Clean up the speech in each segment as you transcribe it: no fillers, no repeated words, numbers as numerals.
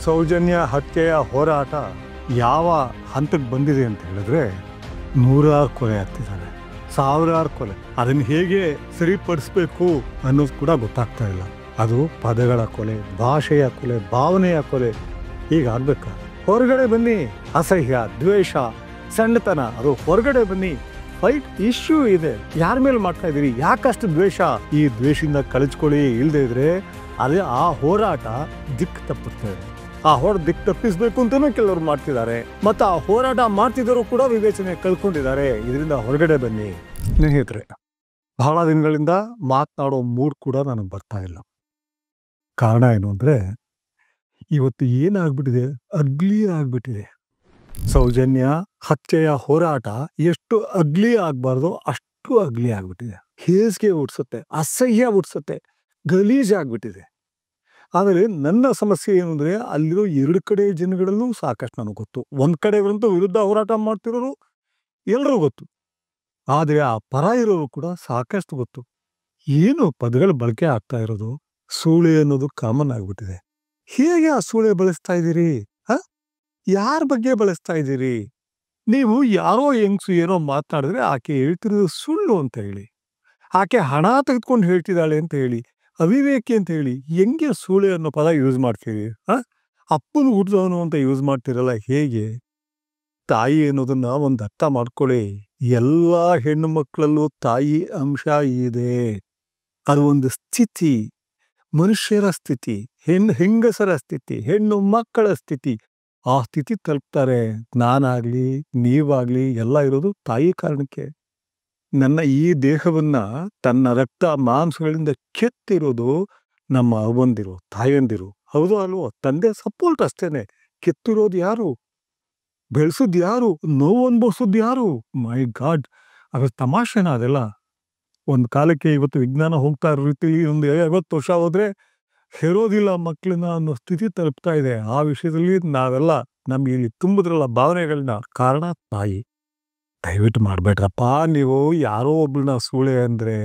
ಸೌಜನ್ಯ ಹತ್ಯೆಯ ಹೋರಾಟ ಯಾವ ಹಂತಕ್ಕೆ ಬಂದಿದೆ ಅಂತ ಹೇಳಿದ್ರೆ, ನೂರಾರು ಕೊಲೆ ಆಗ್ತಿದ್ದಾರೆ, ಸಾವಿರಾರು ಕೊಲೆ. ಅದನ್ನು ಹೇಗೆ ಸರಿಪಡಿಸ್ಬೇಕು ಅನ್ನೋದು ಕೂಡ ಗೊತ್ತಾಗ್ತಾ ಇಲ್ಲ. ಅದು ಪದಗಳ ಕೊಲೆ, ಭಾಷೆಯ ಕೊಲೆ, ಭಾವನೆಯ ಕೊಲೆ ಹೀಗಾಗ್ಬೇಕಾ? ಹೊರಗಡೆ ಬನ್ನಿ. ಅಸಹ್ಯ, ದ್ವೇಷ, ಸಣ್ಣತನ ಅದು ಹೊರಗಡೆ ಬನ್ನಿ. ಫೈಟ್ ಇಶ್ಯೂ ಇದೆ. ಯಾರ ಮೇಲೆ ಮಾಡ್ತಾ ಇದ್ದೀರಿ? ಯಾಕಷ್ಟು ದ್ವೇಷ? ಈ ದ್ವೇಷದಿಂದ ಕಳಿಸ್ಕೊಳ್ಳಿ. ಇಲ್ಲದೆ ಇದ್ರೆ ಅದೇ ಆ ಹೋರಾಟ ದಿಕ್ಕು ತಪ್ಪುತ್ತೆ. ಆ ದಿಕ್ಕು ತಪ್ಪಿಸ್ಬೇಕು ಅಂತಲೂ ಕೆಲವರು ಮಾಡ್ತಿದ್ದಾರೆ. ಮತ್ತು ಆ ಹೋರಾಟ ಮಾಡ್ತಿದ್ದರೂ ಕೂಡ ವಿವೇಚನೆ ಕಳ್ಕೊಂಡಿದ್ದಾರೆ. ಇದರಿಂದ ಹೊರಗಡೆ ಬನ್ನಿ. ಸ್ನೇಹಿತರೆ, ಬಹಳ ದಿನಗಳಿಂದ ಮಾತನಾಡೋ ಮೂಡ್ ಕೂಡ ನನಗೆ ಬರ್ತಾ ಇಲ್ಲ. ಕಾರಣ ಏನು ಅಂದರೆ, ಇವತ್ತು ಏನಾಗ್ಬಿಟ್ಟಿದೆ, ಅಗ್ಲಿ ಆಗ್ಬಿಟ್ಟಿದೆ. ಸೌಜನ್ಯ ಹತ್ಯೆಯ ಹೋರಾಟ ಎಷ್ಟು ಅಗ್ಲಿ ಆಗಬಾರ್ದು ಅಷ್ಟು ಅಗ್ಲಿ ಆಗ್ಬಿಟ್ಟಿದೆ. ಹೇಸಿಗೆ ಹುಟ್ಟಿಸುತ್ತೆ, ಅಸಹ್ಯ ಹುಟ್ಟಿಸುತ್ತೆ, ಗಲೀಜಾಗ್ಬಿಟ್ಟಿದೆ. ಆದರೆ ನನ್ನ ಸಮಸ್ಯೆ ಏನು ಅಂದರೆ, ಅಲ್ಲಿರೋ ಎರಡು ಕಡೆ ಜನಗಳಲ್ಲೂ ಸಾಕಷ್ಟು ನನಗೆ ಗೊತ್ತು. ಒಂದು ಕಡೆಗಳಂತೂ ವಿರುದ್ಧ ಹೋರಾಟ ಮಾಡ್ತಿರೋರು ಎಲ್ಲರೂ ಗೊತ್ತು. ಆದರೆ ಆ ಪರ ಇರೋರು ಕೂಡ ಸಾಕಷ್ಟು ಗೊತ್ತು. ಏನು ಪದಗಳು ಬಳಕೆ ಆಗ್ತಾ ಇರೋದು? ಸೂಳೆ ಅನ್ನೋದು ಕಾಮನ್ ಆಗ್ಬಿಟ್ಟಿದೆ. ಹೇಗೆ ಆ ಸೂಳೆ ಬಳಸ್ತಾ ಇದ್ದೀರಿ? ಯಾರ ಬಗ್ಗೆ ಬಳಸ್ತಾ ಇದ್ದೀರಿ? ನೀವು ಯಾರೋ ಹೆಂಗ್ಸು ಏನೋ ಮಾತನಾಡಿದ್ರೆ ಆಕೆ ಹೇಳ್ತಿರೋದು ಸುಳ್ಳು ಅಂತ ಹೇಳಿ, ಆಕೆ ಹಣ ತೆಗೆದುಕೊಂಡು ಹೇಳ್ತಿದ್ದಾಳೆ ಅಂತ ಹೇಳಿ, ಅವಿವೇಕಿ ಅಂತ ಹೇಳಿ, ಹೆಂಗೆ ಸೂಳೆ ಅನ್ನೋ ಪದ ಯೂಸ್ ಮಾಡ್ತೀರಿ? ಅಪ್ಪನ ಹುಟ್ಟಿದವನು ಅಂತ ಯೂಸ್ ಮಾಡ್ತಿರಲ್ಲ, ಹೇಗೆ? ತಾಯಿ ಅನ್ನೋದನ್ನ ಒಂದು ಅರ್ಥ ಮಾಡ್ಕೊಳ್ಳಿ. ಎಲ್ಲ ಹೆಣ್ಣು ಮಕ್ಕಳಲ್ಲೂ ತಾಯಿ ಅಂಶ ಇದೆ. ಅದು ಒಂದು ಸ್ಥಿತಿ, ಮನುಷ್ಯರ ಸ್ಥಿತಿ, ಹೆಂಗಸರ ಸ್ಥಿತಿ, ಹೆಣ್ಣು ಮಕ್ಕಳ ಸ್ಥಿತಿ. ಆ ಸ್ಥಿತಿ ತಲುಪ್ತಾರೆ. ನಾನಾಗ್ಲಿ ನೀವಾಗ್ಲಿ ಎಲ್ಲ ಇರೋದು ತಾಯಿ ಕಾರಣಕ್ಕೆ. ನನ್ನ ಈ ದೇಹವನ್ನ ತನ್ನ ರಕ್ತ ಮಾಂಸಗಳಿಂದ ಕೆತ್ತಿರೋದು ನಮ್ಮ ಅವ್ವಂದಿರು, ತಾಯಂದಿರು. ಹೌದು ಅಲ್ವೋ? ತಂದೆ ಸಪೋರ್ಟ್ ಅಷ್ಟೇನೆ. ಕೆತ್ತಿರೋದು ಯಾರು? ಬೆಳೆಸೋದು ಯಾರು? ನೋವು ಅನ್ಭವಿಸೋದು ಯಾರು? ಮೈ ಗಾಡ್, ಅದ್ರ ತಮಾಷೆನ ಅದೆಲ್ಲ? ಒಂದು ಕಾಲಕ್ಕೆ ಇವತ್ತು ವಿಜ್ಞಾನ ಹೋಗ್ತಾ ಇರೋ ರೀತಿಲಿ ಒಂದು 50 ವರ್ಷ ಹೋದ್ರೆ ಹೆರೋದಿಲ್ಲ ಮಕ್ಕಳನ್ನ ಅನ್ನೋ ಸ್ಥಿತಿ ತಲುಪ್ತಾ ಇದೆ. ಆ ವಿಷಯದಲ್ಲಿ ನಾವೆಲ್ಲ ನಮ್ಗೆ ಇಲ್ಲಿ ತುಂಬಿದ್ರಲ್ಲ ಭಾವನೆಗಳನ್ನ, ಕಾರಣ ತಾಯಿ. ದಯವಿಟ್ಟು ಮಾಡ್ಬೇಡ್ರಪ್ಪ. ನೀವು ಯಾರೋ ಒಬ್ಳನ್ನ ಸೂಳೆ ಅಂದರೆ,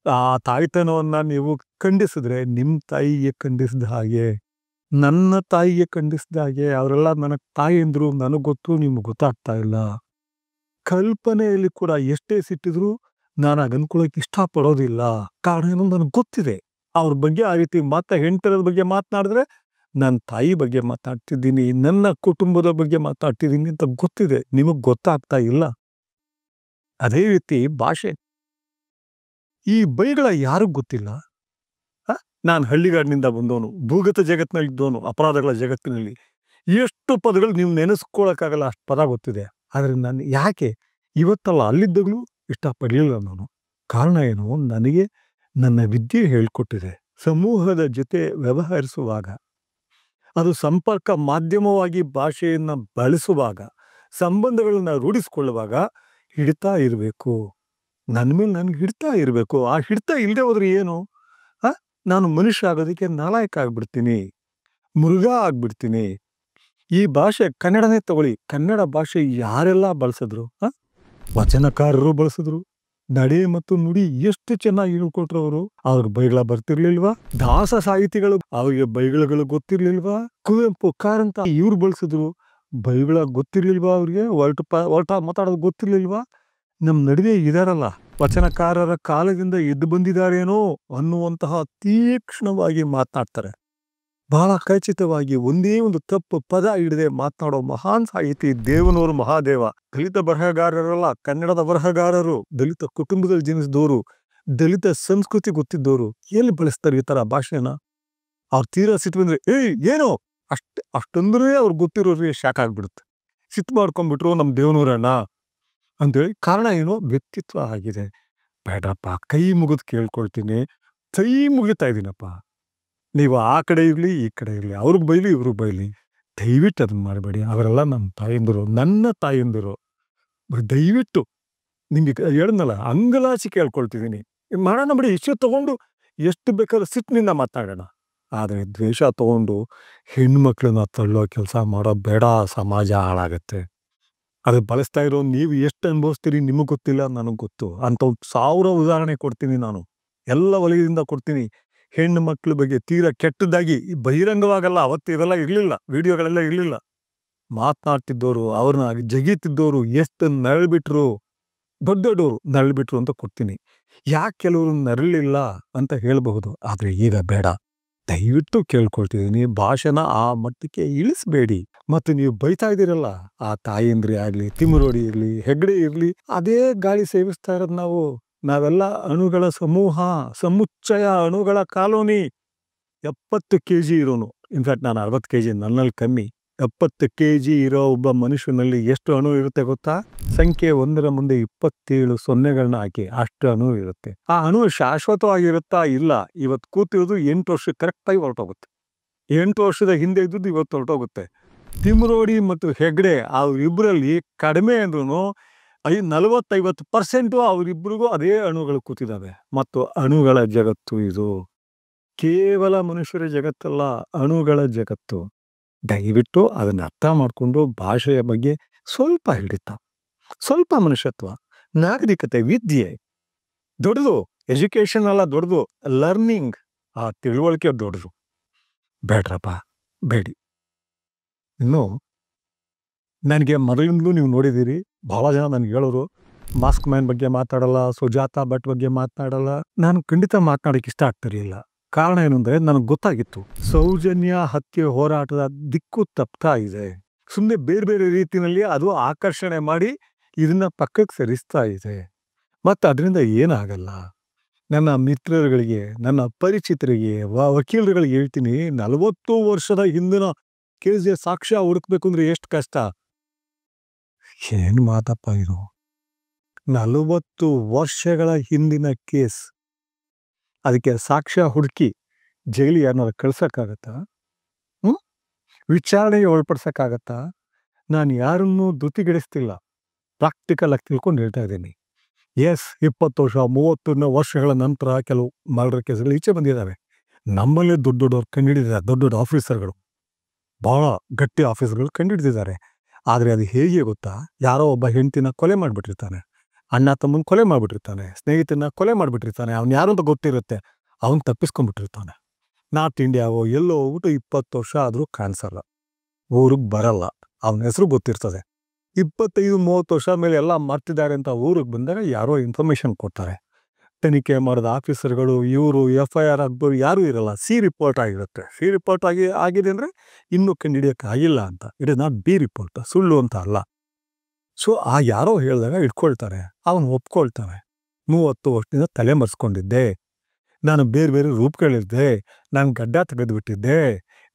ಆ ತಾಯ್ತನವನ್ನ ನೀವು ಖಂಡಿಸಿದ್ರೆ ನಿಮ್ಮ ತಾಯಿಗೆ ಖಂಡಿಸಿದ ಹಾಗೆ, ನನ್ನ ತಾಯಿಗೆ ಖಂಡಿಸಿದ ಹಾಗೆ. ಅವರೆಲ್ಲ ನನಗೆ ತಾಯಿ ಅಂದ್ರು, ನನಗೆ ಗೊತ್ತು, ನಿಮ್ಗೆ ಗೊತ್ತಾಗ್ತಾ ಇಲ್ಲ. ಕಲ್ಪನೆಯಲ್ಲಿ ಕೂಡ ಎಷ್ಟೇ ಸಿಟ್ಟಿದ್ರು ನಾನು ಅನ್ಕೊಳ್ಳೋಕೆ ಇಷ್ಟಪಡೋದಿಲ್ಲ. ಕಾರಣ ಏನು ನನಗೆ ಗೊತ್ತಿದೆ. ಅವ್ರ ಬಗ್ಗೆ ಆ ರೀತಿ ಹೆಂಡತಿರದ ಬಗ್ಗೆ ಮಾತನಾಡಿದ್ರೆ ನನ್ನ ತಾಯಿ ಬಗ್ಗೆ ಮಾತಾಡ್ತಿದ್ದೀನಿ, ನನ್ನ ಕುಟುಂಬದ ಬಗ್ಗೆ ಮಾತಾಡ್ತಿದ್ದೀನಿ ಅಂತ ಗೊತ್ತಿದೆ. ನಿಮಗೆ ಗೊತ್ತಾಗ್ತಾ ಇಲ್ಲ. ಅದೇ ರೀತಿ ಭಾಷೆ. ಈ ಬೈಗಳ ಯಾರಿಗೂ ಗೊತ್ತಿಲ್ಲ. ನಾನು ಹಳ್ಳಿಗಾಡಿನಿಂದ ಬಂದವನು, ಭೂಗತ ಜಗತ್ತಿನಲ್ಲಿದ್ದವನು, ಅಪರಾಧಗಳ ಜಗತ್ತಿನಲ್ಲಿ ಎಷ್ಟು ಪದಗಳು ನೀವು ನೆನೆಸ್ಕೊಳ್ಳೋಕ್ಕಾಗಲ್ಲ ಅಷ್ಟು ಪದ ಗೊತ್ತಿದೆ. ಆದರೆ ನಾನು ಯಾಕೆ ಇವತ್ತಲ್ಲ ಅಲ್ಲಿದ್ದಾಗಲೂ ಇಷ್ಟಪಡಲಿಲ್ಲ ನಾನು. ಕಾರಣ ಏನು? ನನಗೆ ನನ್ನ ವಿದ್ಯೆ ಹೇಳ್ಕೊಟ್ಟಿದೆ. ಸಮೂಹದ ಜೊತೆ ವ್ಯವಹರಿಸುವಾಗ, ಅದು ಸಂಪರ್ಕ ಮಾಧ್ಯಮವಾಗಿ ಭಾಷೆಯನ್ನು ಬಳಸುವಾಗ, ಸಂಬಂಧಗಳನ್ನ ರೂಢಿಸ್ಕೊಳ್ಳುವಾಗ ಹಿಡಿತಾ ಇರಬೇಕು. ನನ್ನ ಮೇಲೆ ನನಗೆ ಹಿಡ್ತಾ ಇರಬೇಕು. ಆ ಹಿಡ್ತಾ ಇಲ್ಲದೆ ಹೋದ್ರೆ ಏನು? ನಾನು ಮನುಷ್ಯ ಆಗೋದಕ್ಕೆ ನಾಲಾಯಕ ಆಗ್ಬಿಡ್ತೀನಿ, ಮೃಗ ಆಗ್ಬಿಡ್ತೀನಿ. ಈ ಭಾಷೆ ಕನ್ನಡನೇ ತಗೊಳ್ಳಿ. ಕನ್ನಡ ಭಾಷೆ ಯಾರೆಲ್ಲ ಬಳಸಿದ್ರು? ವಚನಕಾರರು ಬಳಸಿದ್ರು. ನಡೆ ಮತ್ತು ನುಡಿ ಎಷ್ಟು ಚೆನ್ನಾಗಿ ಹೇಳ್ಕೊಟ್ರು ಅವರು. ಅವ್ರಿಗೆ ಬೈಗಳ ಬರ್ತಿರ್ಲಿಲ್ವಾ? ದಾಸ ಸಾಹಿತಿಗಳು, ಅವ್ರಿಗೆ ಬೈಗಳಗಳು ಗೊತ್ತಿರ್ಲಿಲ್ವಾ? ಕುವೆಂಪು, ಕಾರಂತ ಇವ್ರು ಬಳಸಿದ್ರು. ಬೈಗಳ ಗೊತ್ತಿರ್ಲಿಲ್ವಾ ಅವ್ರಿಗೆ? ಹೊರಟ ಮಾತಾಡೋದು ಗೊತ್ತಿರ್ಲಿಲ್ವಾ? ನಮ್ಮ ನಡುವೆ ಇದಾರಲ್ಲ, ವಚನಕಾರರ ಕಾಲದಿಂದ ಎದ್ದು ಬಂದಿದ್ದಾರೇನೋ ಅನ್ನುವಂತಹ ತೀಕ್ಷ್ಣವಾಗಿ ಮಾತನಾಡ್ತಾರೆ. ಬಹಳ ಖಚಿತವಾಗಿ ಒಂದೇ ಒಂದು ತಪ್ಪು ಪದ ಹಿಡದೆ ಮಾತನಾಡೋ ಮಹಾನ್ ಸಾಹಿತಿ ದೇವನೂರು ಮಹಾದೇವ. ದಲಿತ ಬರಹಗಾರರಲ್ಲ, ಕನ್ನಡದ ಬರಹಗಾರರು, ದಲಿತ ಕುಟುಂಬದಲ್ಲಿ ಜನಿಸಿದವರು, ದಲಿತ ಸಂಸ್ಕೃತಿ ಗೊತ್ತಿದ್ದವರು ಎಲ್ಲಿ ಬಳಸ್ತಾರೆ ಈ ತರ ಭಾಷೆನ? ಅವ್ರು ತೀರಾ ಸಿಟ್ಟು ಬಂದ್ರೆ ಏನೋ ಅಷ್ಟಂದ್ರೆ ಅವ್ರಿಗೆ ಗೊತ್ತಿರೋರಿಗೆ ಶಾಕ್ ಆಗ್ಬಿಡುತ್ತೆ. ಸಿಟ್ಟು ಮಾಡ್ಕೊಂಡ್ಬಿಟ್ರು ನಮ್ಮ ದೇವನೂರಣ್ಣ ಅಂತೇಳಿ. ಕಾರಣ ಏನೋ? ವ್ಯಕ್ತಿತ್ವ ಆಗಿದೆ. ಬೇಡಪ್ಪ, ಕೈ ಮುಗಿದು ಕೇಳ್ಕೊಳ್ತೀನಿ, ಕೈ ಮುಗಿತಾ ಇದ್ದೀನಪ್ಪ. ನೀವು ಆ ಕಡೆ ಇರಲಿ, ಈ ಕಡೆ ಇರಲಿ, ಅವ್ರಿಗೆ ಬೈಲಿ, ಇವ್ರಿಗೆ ಬೈಲಿ, ದಯವಿಟ್ಟು ಅದನ್ನ ಮಾಡಬೇಡಿ. ಅವರೆಲ್ಲ ನಮ್ಮ ತಾಯಂದಿರು, ನನ್ನ ತಾಯಂದಿರು. ದಯವಿಟ್ಟು ನಿಮಗೆ ಹೇಳಿದ್ನಲ್ಲ, ಅಂಗಲಾಚಿ ಕೇಳ್ಕೊಳ್ತಿದ್ದೀನಿ. ಮಾಡೋಣ ಬಿಡಿ. ಇಷ್ಟು ತಗೊಂಡು ಎಷ್ಟು ಬೇಕಾದ್ರೂ ಸಿಟ್ಟಿನಿಂದ ಮಾತಾಡೋಣ. ಆದರೆ ದ್ವೇಷ ತಗೊಂಡು ಹೆಣ್ಮಕ್ಳನ್ನ ತಳ್ಳೋ ಕೆಲಸ ಮಾಡೋ ಬೇಡ. ಸಮಾಜ ಹಾಳಾಗತ್ತೆ. ಅದು ಬಳಸ್ತಾ ಇರೋ ನೀವು ಎಷ್ಟು ಅನುಭವಿಸ್ತೀರಿ ನಿಮಗೆ ಗೊತ್ತಿಲ್ಲ, ನನಗೆ ಗೊತ್ತು. ಅಂತ 1000 ಉದಾಹರಣೆ ಕೊಡ್ತೀನಿ ನಾನು. ಎಲ್ಲ ವಲಯದಿಂದ ಕೊಡ್ತೀನಿ. ಹೆಣ್ಣು ಮಕ್ಕಳ ಬಗ್ಗೆ ತೀರಾ ಕೆಟ್ಟದಾಗಿ ಬಹಿರಂಗವಾಗಲ್ಲ, ಅವತ್ತು ಇವೆಲ್ಲ ಇರಲಿಲ್ಲ, ವಿಡಿಯೋಗಳೆಲ್ಲ ಇರಲಿಲ್ಲ, ಮಾತನಾಡ್ತಿದ್ದವರು, ಅವ್ರನ್ನ ಜಗೀತಿದ್ದವರು ಎಷ್ಟು ನರಳ್ಬಿಟ್ರು, ದೊಡ್ಡ ದೊಡ್ಡವರು ನರಳ್ಬಿಟ್ರು ಅಂತ ಕೊಡ್ತೀನಿ. ಯಾಕೆ ಕೆಲವರು ನರಳಿಲ್ಲ ಅಂತ ಹೇಳಬಹುದು, ಆದರೆ ಈಗ ಬೇಡ. ದಯವಿಟ್ಟು ಕೇಳ್ಕೊಳ್ತಿದ್ದೀನಿ, ಭಾಷೆನ ಆ ಮಟ್ಟಕ್ಕೆ ಇಳಿಸ್ಬೇಡಿ. ಮತ್ತು ನೀವು ಬೈತಾ ಇದ್ದೀರಲ್ಲ, ಆ ತಾಯಂದ್ರಿ ಆಗಲಿ, ತಿಮ್ಮರೋಡಿ ಇರಲಿ, ಹೆಗ್ಡೆ ಇರಲಿ, ಅದೇ ಗಾಳಿ ಸೇವಿಸ್ತಾ ಇರೋದು ನಾವೆಲ್ಲ ಅಣುಗಳ ಸಮೂಹ, ಸಮುಚ್ಚಯ ಅಣುಗಳ ಕಾಲೋನಿ. 70 kg ಇರೋನು, ಇನ್ಫ್ಯಾಕ್ಟ್ ನಾನು 60 kg, ನನ್ನಲ್ಲಿ ಕಮ್ಮಿ. 70 kg ಇರೋ ಒಬ್ಬ ಮನುಷ್ಯನಲ್ಲಿ ಎಷ್ಟು ಅಣು ಇರುತ್ತೆ ಗೊತ್ತಾ? ಸಂಖ್ಯೆ 1ರ ಮುಂದೆ 27 ಸೊನ್ನೆಗಳನ್ನ ಹಾಕಿ ಅಷ್ಟು ಅಣು ಇರುತ್ತೆ. ಆ ಅಣು ಶಾಶ್ವತವಾಗಿರುತ್ತಾ? ಇಲ್ಲ. ಇವತ್ತು ಕೂತಿರೋದು 8 ವರ್ಷ ಕರೆಕ್ಟಾಗಿ ಹೊರಟೋಗುತ್ತೆ. 8 ವರ್ಷದ ಹಿಂದೆ ಇದ್ದದ್ದು ಇವತ್ತು ಹೊರಟೋಗುತ್ತೆ. ತಿಮ್ಮರೋಡಿ ಮತ್ತು ಹೆಗ್ಡೆ ಅವರಿಬ್ಬರಲ್ಲಿ ಕಡಿಮೆ ಅಂದ್ರೂ 40-50% ಅವರಿಬ್ಬರಿಗೂ ಅದೇ ಅಣುಗಳು ಕೂತಿದ್ದಾವೆ. ಮತ್ತು ಅಣುಗಳ ಜಗತ್ತು ಇದು. ಕೇವಲ ಮನುಷ್ಯರ ಜಗತ್ತಲ್ಲ, ಅಣುಗಳ ಜಗತ್ತು. ದಯವಿಟ್ಟು ಅದನ್ನು ಅರ್ಥ ಮಾಡಿಕೊಂಡು ಭಾಷೆಯ ಬಗ್ಗೆ ಸ್ವಲ್ಪ ಹಿಡಿತ, ಸ್ವಲ್ಪ ಮನುಷ್ಯತ್ವ, ನಾಗರಿಕತೆ, ವಿದ್ಯೆ ದೊಡ್ಡದು, ಎಜುಕೇಶನ್ ಅಲ್ಲ ದೊಡ್ಡದು, ಲರ್ನಿಂಗ್, ಆ ತಿಳುವಳಿಕೆ ದೊಡ್ಡದು. ಬೇಡ್ರಪ್ಪ, ಬೇಡಿ. ಇನ್ನು ನನಗೆ ಮೊದಲಿಂದಲೂ ನೀವು ನೋಡಿದ್ದೀರಿ, ಬಹಳ ಜನ ನನಗೆ ಹೇಳೋರು ಮಾಸ್ಕ್ ಮ್ಯಾನ್ ಬಗ್ಗೆ ಮಾತಾಡಲ್ಲ, ಸುಜಾತಾ ಭಟ್ ಬಗ್ಗೆ ಮಾತನಾಡಲ್ಲ. ನಾನು ಖಂಡಿತ ಮಾತನಾಡೋಕ್ಕೆ ಇಷ್ಟ ಆಗ್ತಿರಲಿಲ್ಲ. ಕಾರಣ ಏನು ಅಂದರೆ, ನನಗೆ ಗೊತ್ತಾಗಿತ್ತು ಸೌಜನ್ಯ ಹತ್ಯೆ ಹೋರಾಟದ ದಿಕ್ಕು ತಪ್ತಾ ಇದೆ. ಸುಮ್ಮನೆ ಬೇರೆ ಬೇರೆ ರೀತಿಯಲ್ಲಿ ಅದು ಆಕರ್ಷಣೆ ಮಾಡಿ ಇದನ್ನ ಪಕ್ಕಕ್ಕೆ ಸರಿಸ್ತಾ ಇದೆ. ಮತ್ತು ಅದರಿಂದ ಏನಾಗಲ್ಲ. ನನ್ನ ಮಿತ್ರರುಗಳಿಗೆ, ನನ್ನ ಪರಿಚಿತರಿಗೆ, ವಕೀಲರುಗಳಿಗೆ ಹೇಳ್ತೀನಿ, 40 ವರ್ಷದ ಹಿಂದಿನ ಕೇಸ್ಗೆ ಸಾಕ್ಷ್ಯ ಹುಡುಕ್ಬೇಕು ಅಂದರೆ ಎಷ್ಟು ಕಷ್ಟ. ಏನು ಮಾತಪ್ಪ ಇದು? 40 ವರ್ಷಗಳ ಹಿಂದಿನ ಕೇಸ್, ಅದಕ್ಕೆ ಸಾಕ್ಷ್ಯ ಹುಡುಕಿ ಜೈಲಿಗೆ ಯಾರನ್ನಾರು ಕಳ್ಸೋಕ್ಕಾಗತ್ತಾ? ವಿಚಾರಣೆಗೆ ಒಳಪಡಿಸೋಕ್ಕಾಗತ್ತಾ? ನಾನು ಯಾರನ್ನೂ ಧೃತಿಗೆಡಿಸ್ತಿಲ್ಲ, ಪ್ರಾಕ್ಟಿಕಲ್ ಆಗಿ ತಿಳ್ಕೊಂಡು ಹೇಳ್ತಾ ಇದ್ದೀನಿ. ಎಸ್, 20 ವರ್ಷ 30 ವರ್ಷಗಳ ನಂತರ ಕೆಲವು ಮರ್ಡರ್ ಕೇಸ್ಗಳು ಈಚೆ ಬಂದಿದ್ದಾವೆ. ನಮ್ಮಲ್ಲೇ ದೊಡ್ಡ ದೊಡ್ಡವ್ರು ಕಂಡುಹಿಡಿದಿದ್ದಾರೆ, ದೊಡ್ಡ ದೊಡ್ಡ ಆಫೀಸರ್ಗಳು, ಭಾಳ ಗಟ್ಟಿ ಆಫೀಸರ್ಗಳು ಕಂಡುಹಿಡಿದಿದ್ದಾರೆ. ಆದರೆ ಅದು ಹೇಗೆ ಗೊತ್ತಾ? ಯಾರೋ ಒಬ್ಬ ಹೆಂಡತಿನ ಕೊಲೆ ಮಾಡಿಬಿಟ್ಟಿರ್ತಾನೆ, ಅಣ್ಣ ತಮ್ಮನ ಕೊಲೆ ಮಾಡಿಬಿಟ್ಟಿರ್ತಾನೆ, ಸ್ನೇಹಿತನ ಕೊಲೆ ಮಾಡಿಬಿಟ್ಟಿರ್ತಾನೆ, ಅವ್ನು ಯಾರು ಅಂತ ಗೊತ್ತಿರುತ್ತೆ, ಅವನು ತಪ್ಪಿಸ್ಕೊಂಡ್ಬಿಟ್ಟಿರ್ತಾನೆ. ನಾರ್ತ್ ಇಂಡಿಯಾವೋ ಎಲ್ಲೋ ಹೋಗ್ಬಿಟ್ಟು 20 ವರ್ಷ ಆದರೂ ಕಾಣಿಸಲ್ಲ, ಊರಿಗೆ ಬರಲ್ಲ, ಅವನ ಹೆಸರು ಗೊತ್ತಿರ್ತದೆ. 25-30 ವರ್ಷ ಮೇಲೆ ಎಲ್ಲ ಮರ್ತಿದ್ದಾರೆ ಅಂತ ಊರಿಗೆ ಬಂದಾಗ ಯಾರೋ ಇನ್ಫಾರ್ಮೇಶನ್ ಕೊಡ್ತಾರೆ. ತನಿಖೆ ಮಾಡಿದ ಆಫೀಸರ್ಗಳು, ಇವರು FIR ಆಗ್ಬೋದು, ಯಾರೂ ಇರಲ್ಲ, ಸಿ ರಿಪೋರ್ಟ್ ಆಗಿರುತ್ತೆ. ಸಿ ರಿಪೋರ್ಟ್ ಆಗಿದೆ ಅಂದರೆ ಇನ್ನೂ ಕಂಡುಹಿಡಿಯೋಕ್ಕೆ ಆಗಿಲ್ಲ ಅಂತ. It is not be report, ಸುಳ್ಳು ಅಂತ ಅಲ್ಲ. ಸೊ ಆ ಯಾರೋ ಹೇಳಿದಾಗ ಇಟ್ಕೊಳ್ತಾರೆ, ಅವನು ಒಪ್ಕೊಳ್ತಾನೆ. 30 ವರ್ಷದಿಂದ ತಲೆ ಮರೆಸ್ಕೊಂಡಿದ್ದೆ, ನಾನು ಬೇರೆ ಬೇರೆ ರೂಪಗಳಿದ್ದೆ, ನಾನು ಗಡ್ಡ ತೆಗೆದುಬಿಟ್ಟಿದ್ದೆ,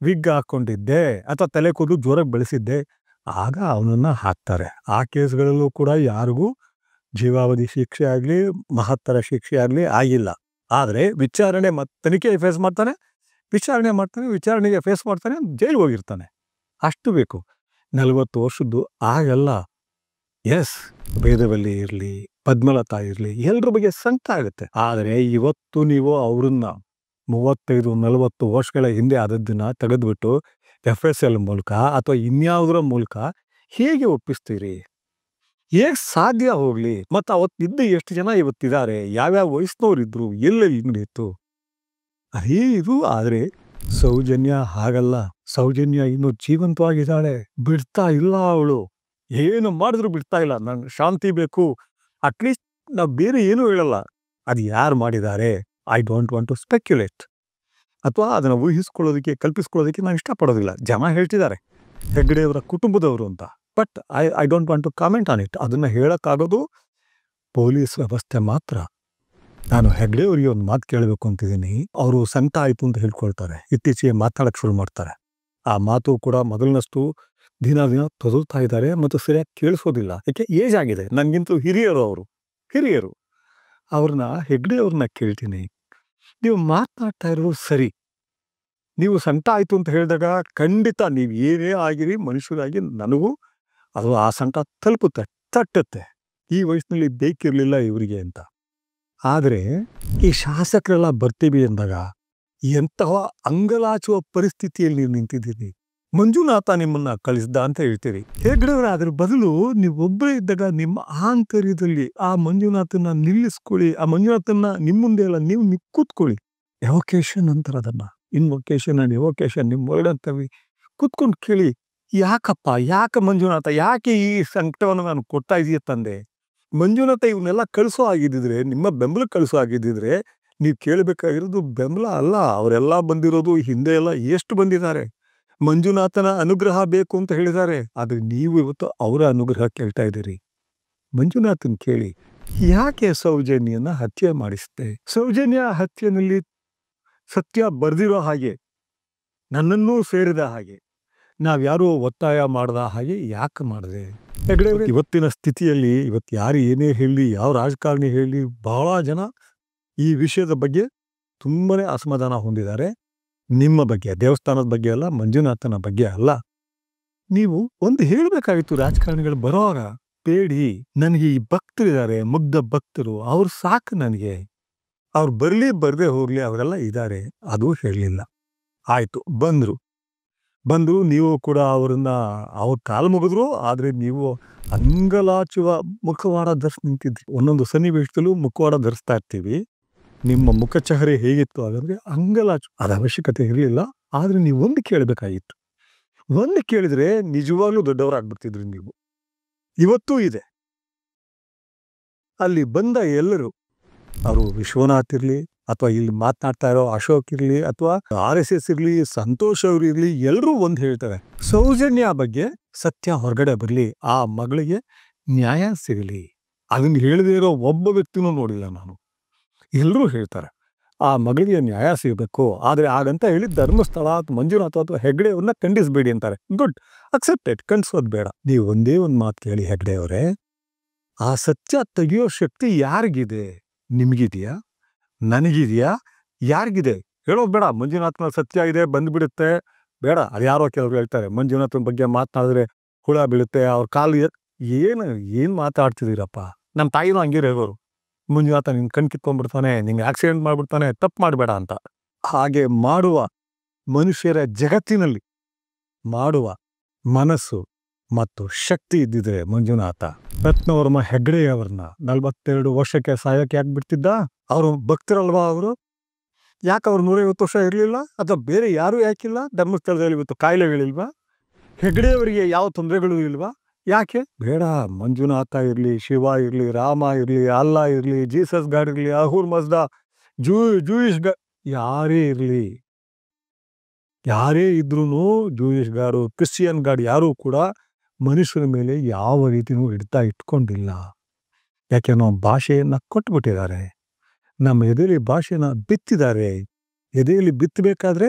ವಿಗ್ ಹಾಕ್ಕೊಂಡಿದ್ದೆ, ಅಥವಾ ತಲೆ ಕೂದಲು ಜೋರಾಗಿ ಬೆಳೆಸಿದ್ದೆ, ಆಗ ಅವನನ್ನು ಹಾಕ್ತಾರೆ. ಆ ಕೇಸ್ಗಳಲ್ಲೂ ಕೂಡ ಯಾರಿಗೂ ಜೀವಾವಧಿ ಶಿಕ್ಷೆ ಆಗಲಿ, ಮಹತ್ತರ ಶಿಕ್ಷೆ ಆಗಲಿ ಆಗಿಲ್ಲ. ಆದರೆ ವಿಚಾರಣೆ ಮತ್ತು ತನಿಖೆ ಫೇಸ್ ಮಾಡ್ತಾನೆ, ವಿಚಾರಣೆ ಮಾಡ್ತಾನೆ, ವಿಚಾರಣೆಗೆ ಫೇಸ್ ಮಾಡ್ತಾನೆ, ಜೈಲಿಗೆ ಹೋಗಿರ್ತಾನೆ. ಅಷ್ಟು ಬೇಕು. 40 ವರ್ಷದ್ದು ಆಗಲ್ಲ. ಎಸ್, ವೇದವಲ್ಲಿ ಇರಲಿ, ಪದ್ಮಲತಾ ಇರಲಿ, ಎಲ್ಲರ ಬಗ್ಗೆ ಸಂಕಟ ಆಗುತ್ತೆ. ಆದರೆ ಇವತ್ತು ನೀವು ಅವ್ರನ್ನ 35-40 ವರ್ಷಗಳ ಹಿಂದೆ ಆದದ್ದನ್ನು ತೆಗೆದುಬಿಟ್ಟು FSL ಮೂಲಕ ಅಥವಾ ಇನ್ಯಾವುದರ ಮೂಲಕ ಹೇಗೆ ಒಪ್ಪಿಸ್ತೀರಿ? ಹೇಗೆ ಸಾಧ್ಯ ಹೋಗಲಿ? ಮತ್ತು ಅವತ್ತಿದ್ದ ಎಷ್ಟು ಜನ ಇವತ್ತಿದ್ದಾರೆ, ಯಾವ್ಯಾವ ವಯಸ್ಸಿನವರಿದ್ರು, ಎಲ್ಲೆಲ್ಲಿ ನಡೆಯಿತು? ಅದೇ ಇದು. ಆದರೆ ಸೌಜನ್ಯ ಹಾಗಲ್ಲ. ಸೌಜನ್ಯ ಇನ್ನೂ ಜೀವಂತವಾಗಿದ್ದಾಳೆ, ಬಿಡ್ತಾ ಇಲ್ಲ ಅವಳು. ಏನು ಮಾಡಿದ್ರು ಬಿಡ್ತಾ ಇಲ್ಲ. ನಂಗೆ ಶಾಂತಿ ಬೇಕು, ಅಟ್ಲೀಸ್ಟ್ ನಾವು ಬೇರೆ ಏನೂ ಹೇಳಲ್ಲ. ಅದು ಯಾರು ಮಾಡಿದ್ದಾರೆ, I don't want to speculate, ಅಥವಾ ಅದನ್ನು ಊಹಿಸ್ಕೊಳ್ಳೋದಕ್ಕೆ, ಕಲ್ಪಿಸ್ಕೊಳ್ಳೋದಕ್ಕೆ ನಾನು ಇಷ್ಟಪಡೋದಿಲ್ಲ. ಜನ ಹೇಳ್ತಿದ್ದಾರೆ ಹೆಗ್ಡೆಯವರ ಕುಟುಂಬದವರು ಅಂತ, but I don't want to comment on it. ಅದನ್ನು ಹೇಳೋಕ್ಕಾಗೋದು ಪೊಲೀಸ್ ವ್ಯವಸ್ಥೆ ಮಾತ್ರ. ನಾನು ಹೆಗ್ಡೆಯವರಿಗೆ ಒಂದು ಮಾತು ಕೇಳಬೇಕು ಅಂತಿದ್ದೀನಿ. ಅವರು ಸಂಕಟ ಆಯಿತು ಅಂತ ಹೇಳ್ಕೊಳ್ತಾರೆ, ಇತ್ತೀಚೆಗೆ ಮಾತನಾಡಕ್ಕೆ ಶುರು ಮಾಡ್ತಾರೆ. ಆ ಮಾತು ಕೂಡ ಮೊದಲಿನಷ್ಟು ದಿನ ತೊದಲ್ತಾ ಇದ್ದಾರೆ ಮತ್ತು ಸರಿಯಾಗಿ ಕೇಳಿಸೋದಿಲ್ಲ. ಯಾಕೆ? ಏಜ್ ಆಗಿದೆ. ನನಗಿಂತೂ ಹಿರಿಯರು ಅವ್ರನ್ನ, ಹೆಗ್ಡೆಯವ್ರನ್ನ ಕೇಳ್ತೀನಿ, ನೀವು ಮಾತನಾಡ್ತಾ ಇರೋದು ಸರಿ. ನೀವು ಸಂಕಟ ಆಯಿತು ಅಂತ ಹೇಳಿದಾಗ ಖಂಡಿತ ನೀವು ಏನೇ ಆಗಿರಿ ಮನುಷ್ಯರಾಗಿ ನನಗೂ ಅದು ಆ ಸಂಕಟ ತಲುಪುತ್ತೆ, ತಟ್ಟುತ್ತೆ. ಈ ವಯಸ್ಸಿನಲ್ಲಿ ಬೇಕಿರಲಿಲ್ಲ ಇವರಿಗೆ ಅಂತ. ಆದರೆ ಈ ಶಾಸಕರೆಲ್ಲ ಬರ್ತೀವಿ ಅಂದಾಗ ಎಂತಹ ಅಂಗಲಾಚುವ ಪರಿಸ್ಥಿತಿಯಲ್ಲಿ ನೀವು ನಿಂತಿದ್ದೀರಿ. ಮಂಜುನಾಥ ನಿಮ್ಮನ್ನ ಕಳಿಸ್ದ ಅಂತ ಹೇಳ್ತೀರಿ. ಹೆಗ್ಡೆಯವರ ಅದ್ರ ಬದಲು ನೀವೊಬ್ಬರೇ ಇದ್ದಾಗ ನಿಮ್ಮ ಆಂತರ್ಯದಲ್ಲಿ ಆ ಮಂಜುನಾಥನ ನಿಲ್ಲಿಸ್ಕೊಳ್ಳಿ, ಆ ಮಂಜುನಾಥನ ನಿಮ್ಮ ಮುಂದೆ ಎಲ್ಲ ನೀವು ಕೂತ್ಕೊಳ್ಳಿ. ಎವೊಕೇಶನ್ ಅಂತಾರೆ ಅದನ್ನ. ಇನ್ವೊಕೇಶನ್ ಅಂಡ್ ಎವೊಕೇಶನ್ ನಿಮ್ಮ ವರ್ಡ್ ಅಂತವಿ. ಕೂತ್ಕೊಂಡು ಕೇಳಿ, ಯಾಕಪ್ಪ, ಯಾಕೆ ಮಂಜುನಾಥ, ಯಾಕೆ ಈ ಸಂಕಟವನ್ನು ನಾನು ಕೊಡ್ತಾ ಇದೀಯ ತಂದೆ? ಮಂಜುನಾಥ ಇವನ್ನೆಲ್ಲ ಕಳಿಸೋ ಆಗಿದ್ದಿದ್ರೆ, ನಿಮ್ಮ ಬೆಂಬಲ ಕಳಿಸೋ ಆಗಿದ್ದಿದ್ರೆ, ನೀವು ಕೇಳಬೇಕಾಗಿರೋದು ಬೆಂಬಲ ಅಲ್ಲ. ಅವರೆಲ್ಲ ಬಂದಿರೋದು ಹಿಂದೆ ಎಲ್ಲ ಎಷ್ಟು ಬಂದಿದ್ದಾರೆ. ಮಂಜುನಾಥನ ಅನುಗ್ರಹ ಬೇಕು ಅಂತ ಹೇಳಿದ್ದಾರೆ. ಆದ್ರೆ ನೀವು ಇವತ್ತು ಅವರ ಅನುಗ್ರಹ ಕೇಳ್ತಾ ಇದ್ದೀರಿ. ಮಂಜುನಾಥನ್ ಕೇಳಿ, ಯಾಕೆ ಸೌಜನ್ಯನ ಹತ್ಯೆ ಮಾಡಿಸ್ತೆ? ಸೌಜನ್ಯ ಹತ್ಯೆನಲ್ಲಿ ಸತ್ಯ ಬರ್ದಿರೋ ಹಾಗೆ, ನನ್ನನ್ನೂ ಸೇರಿದ ಹಾಗೆ, ನಾವ್ಯಾರೂ ಒತ್ತಾಯ ಮಾಡದ ಹಾಗೆ ಯಾಕೆ ಮಾಡಿದೆ? ಹೆಗ್ಡೆ ಇವತ್ತಿನ ಸ್ಥಿತಿಯಲ್ಲಿ ಇವತ್ತು ಯಾರು ಏನೇ ಹೇಳಿ, ಯಾವ ರಾಜಕಾರಣಿ ಹೇಳಿ, ಬಹಳ ಜನ ಈ ವಿಷಯದ ಬಗ್ಗೆ ತುಂಬಾನೇ ಅಸಮಾಧಾನ ಹೊಂದಿದ್ದಾರೆ. ನಿಮ್ಮ ಬಗ್ಗೆ, ದೇವಸ್ಥಾನದ ಬಗ್ಗೆ ಅಲ್ಲ, ಮಂಜುನಾಥನ ಬಗ್ಗೆ ಅಲ್ಲ. ನೀವು ಒಂದು ಹೇಳಬೇಕಾಗಿತ್ತು ರಾಜಕಾರಣಿಗಳು ಬರೋವಾಗ, ಬೇಡಿ, ನನಗೆ ಈ ಭಕ್ತರಿದ್ದಾರೆ, ಮುಗ್ಧ ಭಕ್ತರು, ಅವ್ರು ಸಾಕು ನನಗೆ, ಅವ್ರು ಬರ್ಲಿ ಬರ್ದೇ ಹೋಗ್ಲಿ, ಅವರೆಲ್ಲ ಇದ್ದಾರೆ, ಅದು ಹೇಳಲಿಲ್ಲ. ಆಯ್ತು, ಬಂದ್ರು ನೀವು ಕೂಡ ಅವ್ರನ್ನ ಅವ್ರ ಕಾಲು ಮುಗಿದ್ರು. ಆದ್ರೆ ನೀವು ಅಂಗಲಾಚುವ ಮುಖವಾಡ ಧರಿಸಿ ನಿಂತಿದ್ರಿ. ಒಂದೊಂದು ಸನ್ನಿವೇಶದಲ್ಲೂ ಮುಖವಾಡ ಧರಿಸ್ತಾ ಇರ್ತೀವಿ. ನಿಮ್ಮ ಮುಖಚಹರೆ ಹೇಗಿತ್ತು ಹಾಗಾದ್ರೆ ಅಂಗಲಾಚು, ಅದ ಅವಶ್ಯಕತೆ ಇರಲಿಲ್ಲ. ಆದ್ರೆ ನೀವು ಒಂದು ಕೇಳಬೇಕಾಗಿತ್ತು. ಒಂದು ಕೇಳಿದ್ರೆ ನಿಜವಾಗ್ಲೂ ದೊಡ್ಡವರಾಗ್ಬಿಡ್ತಿದ್ರಿ ನೀವು. ಇವತ್ತೂ ಇದೆ. ಅಲ್ಲಿ ಬಂದ ಎಲ್ಲರೂ, ಅವರು ವಿಶ್ವನಾಥ್ ಇರ್ಲಿ, ಅಥವಾ ಇಲ್ಲಿ ಮಾತನಾಡ್ತಾ ಇರೋ ಅಶೋಕ್ ಇರ್ಲಿ, ಅಥವಾ RSS ಇರ್ಲಿ, ಸಂತೋಷ್ ಅವ್ರು ಇರ್ಲಿ, ಎಲ್ಲರೂ ಒಂದು ಹೇಳ್ತಾರೆ, ಸೌಜನ್ಯ ಬಗ್ಗೆ ಸತ್ಯ ಹೊರಗಡೆ ಬರಲಿ, ಆ ಮಗಳಿಗೆ ನ್ಯಾಯ ಸಿಗಲಿ. ಅದನ್ನ ಹೇಳದೇ ಇರೋ ಒಬ್ಬ ವ್ಯಕ್ತಿನೂ ನೋಡಿಲ್ಲ ನಾನು. ಎಲ್ಲರೂ ಹೇಳ್ತಾರೆ ಆ ಮಗಳಿಗೆ ನ್ಯಾಯ ಸಿಗಬೇಕು. ಆದ್ರೆ ಹಾಗಂತ ಹೇಳಿ ಧರ್ಮಸ್ಥಳ ಅಥವಾ ಮಂಜುನಾಥ ಅಥವಾ ಹೆಗ್ಡೆ ಅವ್ರನ್ನ ಖಂಡಿಸ್ಬೇಡಿ ಅಂತಾರೆ. ಗುಡ್, ಅಕ್ಸೆಪ್ಟೆಡ್, ಖಂಡಿಸೋದು ಬೇಡ. ನೀವು ಒಂದೇ ಒಂದು ಮಾತು ಕೇಳಿ ಹೆಗ್ಡೆ ಅವರೇ, ಆ ಸತ್ಯ ತೆಗೆಯೋ ಶಕ್ತಿ ಯಾರಿಗಿದೆ? ನಿಮಗಿದೆಯಾ? ನನಗಿದೆಯಾ? ಯಾರಿಗಿದೆ? ಹೇಳೋದು ಬೇಡ. ಮಂಜುನಾಥನ ಸತ್ಯ ಇದೆ, ಬಂದ್ಬಿಡುತ್ತೆ, ಬೇಡ. ಅದು ಯಾರೋ ಕೆಲವ್ರು ಹೇಳ್ತಾರೆ ಮಂಜುನಾಥನ ಬಗ್ಗೆ ಮಾತನಾಡಿದ್ರೆ ಹುಳ ಬೀಳುತ್ತೆ, ಅವ್ರ ಕಾಲು ಏನು ಮಾತಾಡ್ತಿದ್ದೀರಪ್ಪ? ನಮ್ಮ ತಾಯಿನೂ ಹಂಗೆ ಹೇಳೋರು, ಮಂಜುನಾಥ ನಿನ್ ಕಣ್ ಕಿತ್ಕೊಂಡ್ಬಿಡ್ತಾನೆ, ನಿಂಗೆ ಆಕ್ಸಿಡೆಂಟ್ ಮಾಡ್ಬಿಡ್ತಾನೆ, ತಪ್ಪು ಮಾಡಬೇಡ ಅಂತ. ಹಾಗೆ ಮಾಡುವ ಮನುಷ್ಯರ ಜಗತ್ತಿನಲ್ಲಿ ಮಾಡುವ ಮನಸ್ಸು ಮತ್ತು ಶಕ್ತಿ ಇದ್ದಿದ್ರೆ ಮಂಜುನಾಥ ರತ್ನವರ್ಮ ಹೆಗ್ಡೆಯವರನ್ನ 42 ವರ್ಷಕ್ಕೆ ಸಾಯಕ್ಕೆ ಯಾಕೆ ಬಿಡ್ತಿದ್ದ? ಅವರು ಭಕ್ತರಲ್ವಾ? ಅವರು ಯಾಕೆ ಅವ್ರು 150 ವರ್ಷ ಇರಲಿಲ್ಲ? ಅಥವಾ ಬೇರೆ ಯಾರೂ ಯಾಕಿಲ್ಲ? ಧರ್ಮಸ್ಥಳದಲ್ಲಿ ಇವತ್ತು ಕಾಯಿಲೆಗಳಿಲ್ವಾ? ಹೆಗ್ಡೆಯವರಿಗೆ ಯಾವ ತೊಂದರೆಗಳು ಇಲ್ವಾ? ಯಾಕೆ? ಬೇಡ. ಮಂಜುನಾಥ ಇರಲಿ, ಶಿವ ಇರಲಿ, ರಾಮ ಇರಲಿ, ಅಲ್ಲಾ ಇರಲಿ, ಜೀಸಸ್ ಗಾಡ್ ಇರಲಿ, ಅಹೂರ್ ಮಸ್ದಾ, ಜೂಯಿಷ್ ಗಾಡ್, ಯಾರೇ ಇರಲಿ, ಯಾರೇ ಇದ್ರೂ, ಜೂಯಿಷ್ ಗಾಡು, ಕ್ರಿಶ್ಚಿಯನ್ ಗಾಡ್, ಯಾರೂ ಕೂಡ ಮನುಷ್ಯರ ಮೇಲೆ ಯಾವ ರೀತಿನೂ ಹಿಡ್ತಾ ಇಟ್ಕೊಂಡಿಲ್ಲ. ಯಾಕೆ? ನಾವು ಭಾಷೆಯನ್ನ ಕೊಟ್ಬಿಟ್ಟಿದ್ದಾರೆ. ನಮ್ಮ ಎದೆಯಲ್ಲಿ ಭಾಷೆನ ಬಿತ್ತಿದ್ದಾರೆ. ಎದೆಯಲ್ಲಿ ಬಿತ್ತಬೇಕಾದ್ರೆ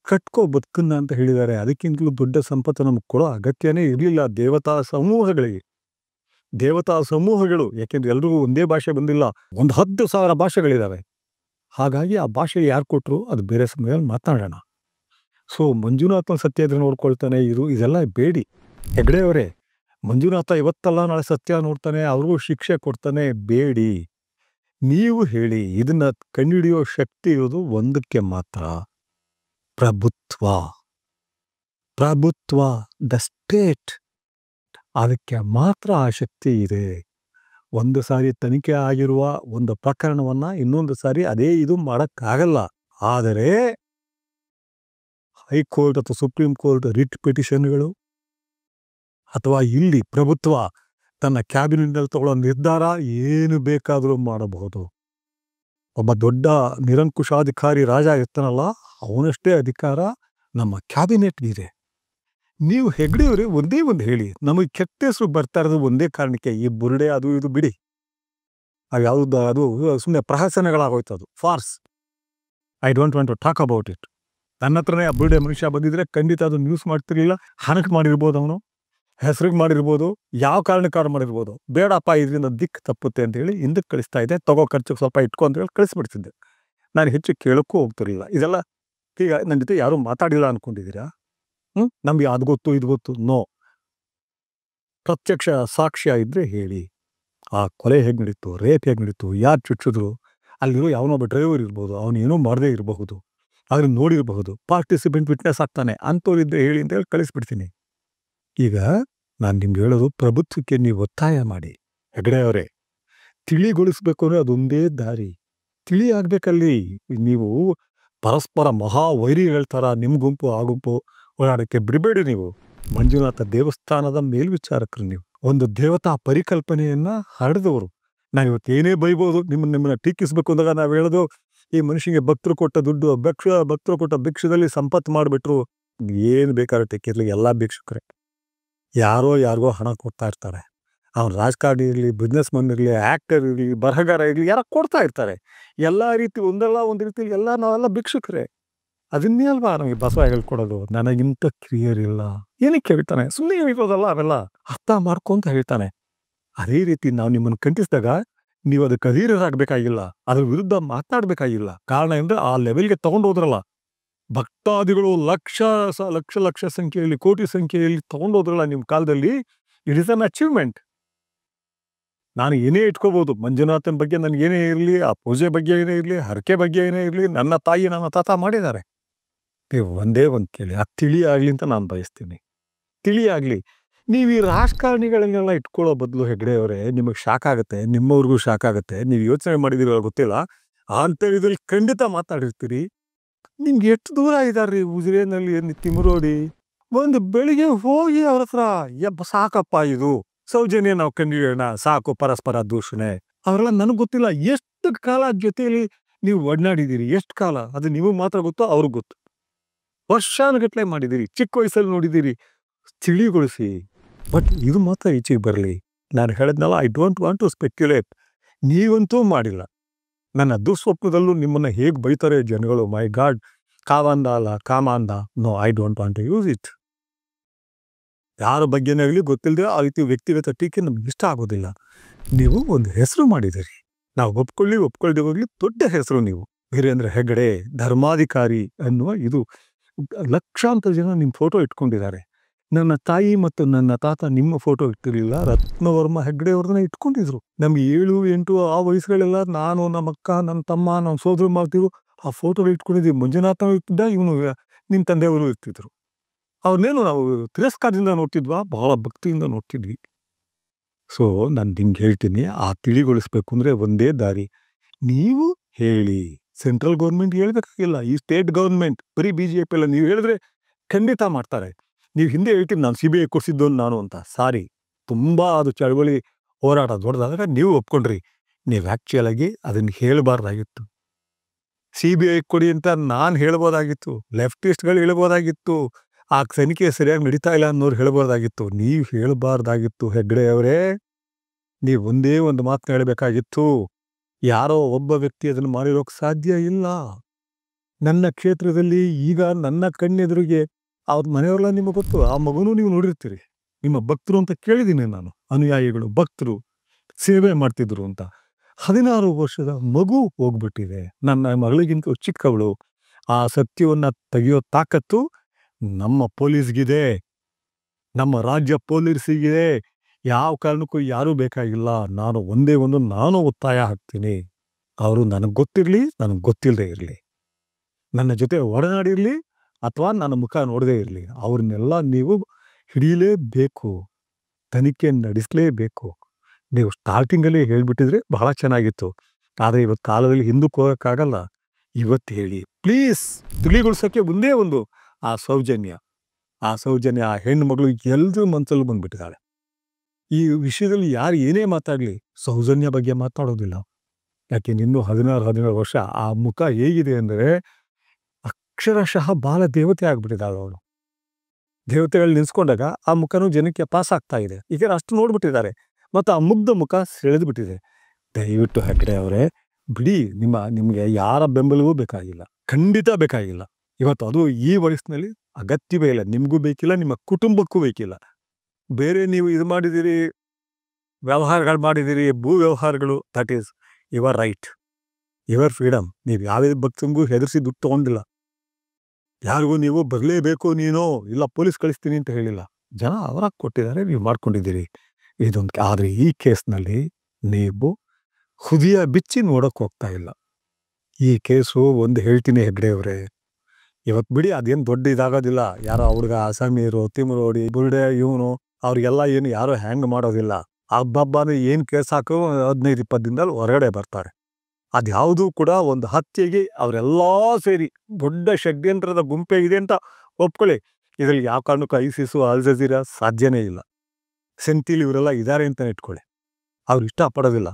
ಕಟ್ಕೋ ಬದುಕನ್ನ ಅಂತ ಹೇಳಿದ್ದಾರೆ. ಅದಕ್ಕಿಂತಲೂ ದೊಡ್ಡ ಸಂಪತ್ತು ನಮ್ಗೆ ಕೊಡೋ ಅಗತ್ಯನೇ ಇರಲಿಲ್ಲ ದೇವತಾ ಸಮೂಹಗಳಿಗೆ. ದೇವತಾ ಸಮೂಹಗಳು, ಯಾಕೆಂದ್ರೆ ಎಲ್ರಿಗೂ ಒಂದೇ ಭಾಷೆ ಬಂದಿಲ್ಲ, 10,000 ಭಾಷೆಗಳಿದಾವೆ. ಹಾಗಾಗಿ ಆ ಭಾಷೆ ಯಾರು ಕೊಟ್ಟರು ಅದು ಬೇರೆ ಸಮಯದಲ್ಲಿ ಮಾತನಾಡೋಣ. ಸೊ ಮಂಜುನಾಥನ ಸತ್ಯ ಇದ್ರೆ ನೋಡ್ಕೊಳ್ತಾನೆ ಇದೆಲ್ಲ ಬೇಡಿ. ಹೆಗ್ಡೆಯವರೇ, ಮಂಜುನಾಥ ಇವತ್ತಲ್ಲ ನಾಳೆ ಸತ್ಯ ನೋಡ್ತಾನೆ, ಅವ್ರಿಗೂ ಶಿಕ್ಷೆ ಕೊಡ್ತಾನೆ, ಬೇಡಿ. ನೀವು ಹೇಳಿ, ಇದನ್ನ ಕಂಡುಹಿಡಿಯೋ ಶಕ್ತಿ ಇರೋದು ಒಂದಕ್ಕೆ ಮಾತ್ರ, ಪ್ರಭುತ್ವ. ದ ಸ್ಟೇಟ್, ಅದಕ್ಕೆ ಮಾತ್ರ ಆ ಶಕ್ತಿ ಇದೆ. ಒಂದು ಸಾರಿ ತನಿಖೆ ಆಗಿರುವ ಒಂದು ಪ್ರಕರಣವನ್ನ ಇನ್ನೊಂದು ಸಾರಿ ಅದೇ ಇದು ಮಾಡಕ್ಕಾಗಲ್ಲ. ಆದರೆ ಹೈಕೋರ್ಟ್ ಅಥವಾ ಸುಪ್ರೀಂ ಕೋರ್ಟ್ ರಿಟ್ ಪಿಟಿಷನ್ಗಳು, ಅಥವಾ ಇಲ್ಲಿ ಪ್ರಭುತ್ವ ತನ್ನ ಕ್ಯಾಬಿನೆಟ್ನಲ್ಲಿ ತಗೊಳ್ಳೋ ನಿರ್ಧಾರ ಏನು ಬೇಕಾದರೂ ಮಾಡಬಹುದು. ಒಬ್ಬ ದೊಡ್ಡ ನಿರಂಕುಶಾಧಿಕಾರಿ ರಾಜ ಇರ್ತಾನಲ್ಲ, ಅವನಷ್ಟೇ ಅಧಿಕಾರ ನಮ್ಮ ಕ್ಯಾಬಿನೆಟ್ಗಿದೆ. ನೀವು ಹೆಗ್ಡೆಯವರೇ ಒಂದೇ ಒಂದು ಹೇಳಿ, ನಮಗೆ ಕೆಟ್ಟ ಹೆಸರು ಬರ್ತಾ ಇರೋದು ಒಂದೇ ಕಾರಣಕ್ಕೆ, ಈ ಬುರುಡೆ ಅದು ಇದು ಬಿಡಿ, ಅದು ಸುಮ್ಮನೆ ಪ್ರಹಸನಗಳಾಗೋಯ್ತು, ಅದು farce. I don't want to talk about it. ನನ್ನ ಹತ್ರನೇ ಆ ಬುರುಡೆ ಮನುಷ್ಯ ಬಂದಿದ್ರೆ ಖಂಡಿತ ಅದು ನ್ಯೂಸ್ ಮಾಡ್ತಿರ್ಲಿಲ್ಲ. ಹಣಕ್ಕೆ ಮಾಡಿರ್ಬೋದು, ಅವನು ಹೆಸರಿಗೆ ಮಾಡಿರ್ಬೋದು, ಯಾವ ಕಾರಣಕ್ಕಾರು ಮಾಡಿರ್ಬೋದು. ಬೇಡಪ್ಪ, ಇದರಿಂದ ದಿಕ್ಕು ತಪ್ಪುತ್ತೆ ಅಂತ ಹೇಳಿ ಹಿಂದಕ್ಕೆ ಕಳಿಸ್ತಾ ಇದ್ದೆ, ತಗೋ ಖರ್ಚಿಗೆ ಸ್ವಲ್ಪ ಇಟ್ಕೊ ಅಂತ ಹೇಳಿ ಕಳಿಸ್ಬಿಡ್ತಿದ್ದೆ. ನಾನು ಹೆಚ್ಚು ಕೇಳೋಕ್ಕೂ ಹೋಗ್ತಿರಲಿಲ್ಲ. ಇದೆಲ್ಲ ಈಗ ನನ್ನ ಜೊತೆ ಯಾರೂ ಮಾತಾಡಿಲ್ಲ ಅನ್ಕೊಂಡಿದ್ದೀರಾ? ನಮ್ಗೆ ಅದು ಗೊತ್ತು ಇದು ಗೊತ್ತು, ನೋ. ಪ್ರತ್ಯಕ್ಷ ಸಾಕ್ಷ್ಯ ಇದ್ರೆ ಹೇಳಿ, ಆ ಕೊಲೆ ಹೇಗೆ ನಡೀತು, ರೇಪ್ ಹೇಗೆ ನಡೀತು, ಯಾರು ಚುಚ್ಚಿದ್ರು, ಅಲ್ಲಿರೋ ಯಾವನೊಬ್ಬ ಡ್ರೈವರ್ ಇರ್ಬೋದು, ಅವನು ಏನೂ ಮಾಡದೇ ಇರಬಹುದು, ಆದ್ರೆ ನೋಡಿರಬಹುದು, ಪಾರ್ಟಿಸಿಪೆಂಟ್ ವಿಟ್ನೆಸ್ ಆಗ್ತಾನೆ, ಅಂಥವ್ರಿದ್ರೆ ಹೇಳಿ ಅಂತ ಹೇಳಿ ಕಳಿಸ್ಬಿಡ್ತೀನಿ. ಈಗ ನಾನು ನಿಮ್ಗೆ ಹೇಳೋದು, ಪ್ರಭುತ್ವಕ್ಕೆ ನೀವು ಒತ್ತಾಯ ಮಾಡಿ. ಹೆಗ್ಡೆಯವರೇ, ತಿಳಿಗೊಳಿಸ್ಬೇಕು ಅಂದರೆ ಅದೊಂದೇ ದಾರಿ. ತಿಳಿ ಆಗ್ಬೇಕಲ್ಲಿ. ನೀವು ಪರಸ್ಪರ ಮಹಾ ವೈರಿಗಳ ಥರ ನಿಮ್ಮ ಗುಂಪು ಆ ಗುಂಪು ಓಡಾಡಕ್ಕೆ ಬಿಡಬೇಡಿ ನೀವು. ಮಂಜುನಾಥ ದೇವಸ್ಥಾನದ ಮೇಲ್ವಿಚಾರಕರು ನೀವು. ಒಂದು ದೇವತಾ ಪರಿಕಲ್ಪನೆಯನ್ನ ಹರಡಿದವರು. ನಾವು ಇವತ್ತು ಏನೇ ಬೈಬೋದು, ನಿಮ್ಮನ್ನ ಟೀಕಿಸ್ಬೇಕು ಅಂದಾಗ ನಾವು ಹೇಳೋದು, ಈ ಮನುಷ್ಯನಿಗೆ ಭಕ್ತರು ಕೊಟ್ಟ ದುಡ್ಡು ಭಕ್ತರು ಕೊಟ್ಟ ಭಿಕ್ಷದಲ್ಲಿ ಸಂಪತ್ತು ಮಾಡಿಬಿಟ್ರು. ಏನು ಬೇಕಾದ್ರೆ ಟೀಕಿರ್ಲಿ, ಎಲ್ಲ ಭಿಕ್ಷುಕರೇ. ಯಾರಿಗೋ ಹಣ ಕೊಡ್ತಾ ಇರ್ತಾರೆ. ಅವ್ನು ರಾಜಕಾರಣಿ ಇರಲಿ, ಬಿಸ್ನೆಸ್ ಮನ್ ಇರಲಿ, ಆ್ಯಕ್ಟರ್ ಇರಲಿ, ಬರಹಗಾರ ಇರಲಿ, ಯಾರೋ ಕೊಡ್ತಾ ಇರ್ತಾರೆ. ಎಲ್ಲ ರೀತಿ ಒಂದಲ್ಲ ಒಂದು ರೀತಿಯಲ್ಲಿ ನಾವೆಲ್ಲ ಭಿಕ್ಷುಕರೇ. ಅದನ್ನೇ ಅಲ್ವಾ ನಮಗೆ ಬಸವ ಹೇಳ್ಕೊಡೋದು, ನನಗಿಂತ ಕ್ರಿಯರ್ ಇಲ್ಲ. ಏನಕ್ಕೆ ಹೇಳ್ತಾನೆ? ಸುಮ್ಮನೆ ಹೇಳಿರೋದಲ್ಲ, ಅವೆಲ್ಲ ಅರ್ಥ ಮಾಡ್ಕೊಂತ ಹೇಳ್ತಾನೆ. ಅದೇ ರೀತಿ ನಾವು ನಿಮ್ಮನ್ನು ಖಂಡಿಸಿದಾಗ ನೀವು ಅದಕ್ಕೆ ಅಧೀರರಾಗಬೇಕಾಗಿಲ್ಲ, ಅದ್ರ ವಿರುದ್ಧ ಮಾತನಾಡಬೇಕಾಗಿಲ್ಲ. ಕಾರಣ ಅಂದರೆ ಆ ಲೆವೆಲ್ಗೆ ತಗೊಂಡು ಹೋದ್ರಲ್ಲ. ಭಕ್ತಾದಿಗಳು ಲಕ್ಷ ಸಂಖ್ಯೆಯಲ್ಲಿ, ಕೋಟಿ ಸಂಖ್ಯೆಯಲ್ಲಿ ತಗೊಂಡು ಹೋದ್ರಲ್ಲ ನಿಮ್ಮ ಕಾಲದಲ್ಲಿ. It is an achievement. ನಾನು ಏನೇ ಇಟ್ಕೋಬೋದು, ಮಂಜುನಾಥನ ಬಗ್ಗೆ ನನಗೆ ಏನೇ ಇರಲಿ, ಆ ಪೂಜೆ ಬಗ್ಗೆ ಏನೇ ಇರಲಿ, ಹರಕೆ ಬಗ್ಗೆ ಏನೇ ಇರಲಿ, ನನ್ನ ತಾಯಿ ನನ್ನ ತಾತ ಮಾಡಿದ್ದಾರೆ. ನೀವು ಒಂದೇ ಒಂದು ಕೇಳಿ, ಅದು ತಿಳಿಯಾಗಲಿ ಅಂತ ನಾನು ಬಯಸ್ತೀನಿ. ತಿಳಿಯಾಗಲಿ. ನೀವು ಈ ರಾಜಕಾರಣಿಗಳನ್ನೆಲ್ಲ ಇಟ್ಕೊಳ್ಳೋ ಬದಲು ಹೆಗ್ಡೆ ಅವರೇ, ನಿಮಗೆ ಶಾಕ್ ಆಗುತ್ತೆ, ನಿಮ್ಮವ್ರಿಗೂ ಶಾಕ್ ಆಗುತ್ತೆ. ನೀವು ಯೋಚನೆ ಮಾಡಿದಿರೋ ಗೊತ್ತಿಲ್ಲ. ಅಂತರ್ಯದಲ್ಲಿ ಖಂಡಿತ ಮಾತಾಡಿರ್ತೀರಿ. ನಿಮ್ಗೆ ಎಷ್ಟು ದೂರ ಇದ್ದಾರ್ರಿ ಉಜಿರೆನಲ್ಲಿ ತಿಮರೋಡಿ. ಒಂದು ಬೆಳಿಗ್ಗೆ ಹೋಗಿ ಅವ್ರ ಹತ್ರ, ಸಾಕಪ್ಪ ಇದು ಸೌಜನ್ಯ ನಾವು ಕಂಡಿಡೋಣ, ಸಾಕು ಪರಸ್ಪರ ದೂಷಣೆ. ಅವರೆಲ್ಲ ನನಗೆ ಗೊತ್ತಿಲ್ಲ ಎಷ್ಟು ಕಾಲ ಜೊತೆಯಲ್ಲಿ ನೀವು ಒಡನಾಡಿದ್ದೀರಿ, ಎಷ್ಟು ಕಾಲ ಅದು ನಿಮಗೆ ಮಾತ್ರ ಗೊತ್ತು, ಅವ್ರಿಗೆ ಗೊತ್ತು. ವರ್ಷಾನುಗಟ್ಲೆ ಮಾಡಿದ್ದೀರಿ, ಚಿಕ್ಕ ವಯಸ್ಸಲ್ಲಿ ನೋಡಿದ್ದೀರಿ. ತಿಳಿಗೊಳಿಸಿ. ಬಟ್ ಇದು ಮಾತ್ರ ಈಚೆಗೆ ಬರಲಿ. ನಾನು ಹೇಳಿದ್ನಲ್ಲ, I don't want to speculate. ನೀವಂತೂ ಮಾಡಿಲ್ಲ. ನನ್ನ ದುಸ್ವಪ್ನದಲ್ಲೂ ನಿಮ್ಮನ್ನು ಹೇಗೆ ಬೈತಾರೆ ಜನಗಳು, ಮೈ ಗಾಡ್, ಕಾವಂದ ಅಲ್ಲ ಕಾಮಾಂದ. No, I don't want to use it. ಯಾರ ಬಗ್ಗೆನೇ ಆಗಲಿ ಗೊತ್ತಿಲ್ಲದೆ ಆ ರೀತಿ ವ್ಯಕ್ತಿಗತ ಟೀಕೆ ನಮ್ಗೆ ಇಷ್ಟ ಆಗೋದಿಲ್ಲ. ನೀವು ಒಂದು ಹೆಸರು ಮಾಡಿದಿರಿ, ನಾವು ಒಪ್ಕೊಳ್ಳದೆ ಹೋಗ್ಲಿ, ದೊಡ್ಡ ಹೆಸರು ನೀವು. ವೀರೇಂದ್ರ ಹೆಗ್ಗಡೆ ಧರ್ಮಾಧಿಕಾರಿ ಅನ್ನುವ ಇದು ಲಕ್ಷಾಂತರ ಜನ ನಿಮ್ಮ ಫೋಟೋ ಇಟ್ಕೊಂಡಿದ್ದಾರೆ. ನನ್ನ ತಾಯಿ ಮತ್ತು ನನ್ನ ತಾತ ನಿಮ್ಮ ಫೋಟೋ ಇಟ್ಟಿರಲಿಲ್ಲ, ರತ್ನವರ್ಮ ಹೆಗ್ಗಡೆ ಅವ್ರನ್ನ ಇಟ್ಕೊಂಡಿದ್ರು. ನಮ್ಗೆ 7, 8 ಆ ವಯಸ್ಸುಗಳೆಲ್ಲ ನಾನು, ನಮ್ಮ ಅಕ್ಕ, ನನ್ನ ತಮ್ಮ, ನಮ್ಮ ಸೋದರ ಮಾಡ್ತಿದ್ರು. ಆ ಫೋಟೋ ಇಟ್ಕೊಂಡಿದ್ವಿ. ಮಂಜುನಾಥ ಇರ್ತಿದ್ದ, ಇವನು ನಿಮ್ಮ ತಂದೆಯವರು ಇರ್ತಿದ್ರು. ಅವ್ರನ್ನೇನು ನಾವು ತಿರಸ್ಕಾರದಿಂದ ನೋಡ್ತಿದ್ವಾ? ಬಹಳ ಭಕ್ತಿಯಿಂದ ನೋಡ್ತಿದ್ವಿ. ಸೊ ನಾನು ನಿಮ್ಗೆ ಹೇಳ್ತೀನಿ, ಆ ತಿಳಿಗೊಳಿಸ್ಬೇಕು ಅಂದರೆ ಒಂದೇ ದಾರಿ. ನೀವು ಹೇಳಿ. ಸೆಂಟ್ರಲ್ ಗೌರ್ಮೆಂಟ್ ಹೇಳ್ಬೇಕಾಗಿಲ್ಲ, ಈ ಸ್ಟೇಟ್ ಗೌರ್ಮೆಂಟ್ ಬರೀ BJP ಎಲ್ಲ ನೀವು ಹೇಳಿದ್ರೆ ಖಂಡಿತ ಮಾಡ್ತಾರೆ. ನೀವು ಹಿಂದೆ ಹೇಳ್ತೀನಿ, ನಾನು CBI ಕೊಡಿಸಿದ್ದು ನಾನು ಅಂತ. ಸಾರಿ, ತುಂಬ ಅದು ಚಳವಳಿ ಹೋರಾಟ ದೊಡ್ಡದಾದಾಗ ನೀವು ಒಪ್ಕೊಂಡ್ರಿ. ನೀವು ಆ್ಯಕ್ಚುಲಾಗಿ ಅದನ್ನು ಹೇಳಬಾರ್ದಾಗಿತ್ತು. CBI ಕೊಡಿ ಅಂತ ನಾನು ಹೇಳ್ಬೋದಾಗಿತ್ತು, ಲೆಫ್ಟಿಸ್ಟ್ಗಳು ಹೇಳ್ಬೋದಾಗಿತ್ತು, ಆ ತನಿಖೆ ಸರಿಯಾಗಿ ನಡೀತಾ ಇಲ್ಲ ಅನ್ನೋರು ಹೇಳ್ಬೋದಾಗಿತ್ತು. ನೀವು ಹೇಳಬಾರ್ದಾಗಿತ್ತು ಹೆಗ್ಗಡೆ ಅವರೇ. ನೀವು ಒಂದೇ ಒಂದು ಮಾತನ್ನ ಹೇಳಬೇಕಾಗಿತ್ತು. ಯಾರೋ ಒಬ್ಬ ವ್ಯಕ್ತಿ ಅದನ್ನು ಮಾಡಿರೋಕ್ಕೆ ಸಾಧ್ಯ ಇಲ್ಲ. ನನ್ನ ಕ್ಷೇತ್ರದಲ್ಲಿ ಈಗ ನನ್ನ ಕಣ್ಣೆದುರಿಗೆ ಅವ್ರ ಮನೆಯವರೆಲ್ಲ ನಿಮಗೆ ಗೊತ್ತು. ಆ ಮಗುನೂ ನೀವು ನೋಡಿರ್ತೀರಿ. ನಿಮ್ಮ ಭಕ್ತರು ಅಂತ ಕೇಳಿದ್ದೀನಿ ನಾನು. ಅನುಯಾಯಿಗಳು, ಭಕ್ತರು ಸೇವೆ ಮಾಡ್ತಿದ್ರು ಅಂತ. 16 ವರ್ಷದ ಮಗು ಹೋಗ್ಬಿಟ್ಟಿದೆ. ನನ್ನ ಮಗಳಿಗಿಂತ ಚಿಕ್ಕವಳು. ಆ ಸತ್ಯವನ್ನು ತೆಗೆಯೋ ತಾಕತ್ತು ನಮ್ಮ ಪೊಲೀಸ್ಗಿದೆ, ನಮ್ಮ ರಾಜ್ಯ ಪೊಲೀಸಿಗಿದೆ. ಯಾವ ಕಾರಣಕ್ಕೂ ಯಾರೂ ಬೇಕಾಗಿಲ್ಲ. ನಾನು ಒತ್ತಾಯ ಹಾಕ್ತೀನಿ. ಅವರು ನನಗೆ ಗೊತ್ತಿರಲಿ, ನನಗೆ ಗೊತ್ತಿಲ್ಲದೆ ಇರಲಿ, ನನ್ನ ಜೊತೆ ಒಡನಾಡಿರಲಿ ಅಥವಾ ನನ್ನ ಮುಖ ನೋಡದೇ ಇರಲಿ, ಅವ್ರನ್ನೆಲ್ಲ ನೀವು ಹಿಡೀಲೇಬೇಕು, ತನಿಖೆ ನಡೆಸಲೇಬೇಕು. ನೀವು ಸ್ಟಾರ್ಟಿಂಗಲ್ಲಿ ಹೇಳ್ಬಿಟ್ಟಿದ್ರೆ ಬಹಳ ಚೆನ್ನಾಗಿತ್ತು. ಆದರೆ ಇವತ್ತು ಕಾಲದಲ್ಲಿ ಹಿಂದಕ್ಕೆ ಹೋಗೋಕ್ಕಾಗಲ್ಲ. ಇವತ್ತು ಹೇಳಿ ಪ್ಲೀಸ್. ತಿಳಿಗೊಳಿಸೋಕ್ಕೆ ಒಂದೇ ಒಂದು ಆ ಸೌಜನ್ಯ, ಆ ಹೆಣ್ಣು ಮಗಳು ಎಲ್ಲರೂ ಮನಸ್ಸಲ್ಲೂ ಬಂದ್ಬಿಟ್ಟಿದ್ದಾಳೆ. ಈ ವಿಷಯದಲ್ಲಿ ಯಾರು ಏನೇ ಮಾತಾಡಲಿ ಸೌಜನ್ಯ ಬಗ್ಗೆ ಮಾತಾಡೋದಿಲ್ಲ. ಯಾಕೆ ಇನ್ನೂ 16 ವರ್ಷ. ಆ ಮುಖ ಹೇಗಿದೆ ಅಂದರೆ ಅಕ್ಷರಶಃ ಬಾಲ ದೇವತೆ ಆಗ್ಬಿಟ್ಟಿದ್ದಾಳೆ ಅವಳು. ದೇವತೆಗಳು ನಿಲ್ಸ್ಕೊಂಡಾಗ ಆ ಮುಖನೂ ಜನಕ್ಕೆ ಪಾಸ್ ಆಗ್ತಾ ಇದೆ. ಈಗ ಅಷ್ಟು ನೋಡ್ಬಿಟ್ಟಿದ್ದಾರೆ. ಮತ್ತು ಆ ಮುಗ್ಧ ಮುಖ ಸೆಳೆದ್ಬಿಟ್ಟಿದೆ. ದಯವಿಟ್ಟು ಹೆಗ್ಗಡೆ ಅವರೇ ಬಿಡಿ. ನಿಮಗೆ ಯಾರ ಬೆಂಬಲವೂ ಬೇಕಾಗಿಲ್ಲ, ಖಂಡಿತ ಬೇಕಾಗಿಲ್ಲ. ಇವತ್ತು ಅದು ಈ ವಯಸ್ಸಿನಲ್ಲಿ ಅಗತ್ಯವೇ ಇಲ್ಲ. ನಿಮಗೂ ಬೇಕಿಲ್ಲ, ನಿಮ್ಮ ಕುಟುಂಬಕ್ಕೂ ಬೇಕಿಲ್ಲ. ಬೇರೆ ನೀವು ಇದು ಮಾಡಿದ್ದೀರಿ, ವ್ಯವಹಾರಗಳು ಮಾಡಿದ್ದೀರಿ, ಭೂ ವ್ಯವಹಾರಗಳು, that is your right, your freedom. ನೀವು ಯಾವುದೇ ಭಕ್ತಂಗೂ ಹೆದರಿಸಿ ದುಡ್ಡು ತೊಗೊಂಡಿಲ್ಲ. ಯಾರಿಗೂ ನೀವು ಬರಲೇಬೇಕು ನೀನು, ಇಲ್ಲ ಪೊಲೀಸ್ ಕಳಿಸ್ತೀನಿ ಅಂತ ಹೇಳಿಲ್ಲ. ಜನ ಅವರಾಗಿ ಕೊಟ್ಟಿದ್ದಾರೆ, ನೀವು ಮಾಡ್ಕೊಂಡಿದ್ದೀರಿ. ಇದೊಂದು. ಆದರೆ ಈ ಕೇಸ್ನಲ್ಲಿ ನೀವು ಹೃದಯ ಬಿಚ್ಚಿ ನೋಡೋಕೆ ಹೋಗ್ತಾ ಇಲ್ಲ. ಈ ಕೇಸು ಒಂದು ಹೇಳ್ತೀನಿ ಹೆಗ್ಗಡೆ ಅವರೇ, ಇವತ್ತು ಬಿಡಿ, ಅದೇನು ದೊಡ್ಡ ಇದಾಗೋದಿಲ್ಲ. ಯಾರೋ ಹುಡುಗ ಅಸಾಮೀರು, ತಿಮರೋಡಿ, ಬುರುಡೆ, ಇವನು ಅವ್ರಿಗೆಲ್ಲ ಏನು ಯಾರೋ ಹ್ಯಾಂಗ್ ಮಾಡೋದಿಲ್ಲ. ಹಬ್ಬನೇ ಏನು ಕೇಸ್ ಹಾಕೋ 15-20 ದಿನದಲ್ಲಿ ಹೊರಗಡೆ ಬರ್ತಾರೆ. ಅದ್ಯಾವುದೂ ಕೂಡ ಒಂದು ಹತ್ಯೆಗೆ ಅವರೆಲ್ಲ ಸೇರಿ ದೊಡ್ಡ ಷಡ್ಯಂತ್ರದ ಗುಂಪೆ ಇದೆ ಅಂತ ಒಪ್ಕೊಳ್ಳಿ. ಇದರಲ್ಲಿ ಯಾವ ಕಾರಣಕ್ಕೂ ಐಸಿಸು ಅಲ್ ಜಜೀರಾ ಸಾಧ್ಯನೇ ಇಲ್ಲ. ಸೆಂತಿಲ್ ಇವರೆಲ್ಲ ಇದ್ದಾರೆ ಅಂತ ಇಟ್ಕೊಳ್ಳಿ. ಅವ್ರು ಇಷ್ಟಪಡೋದಿಲ್ಲ.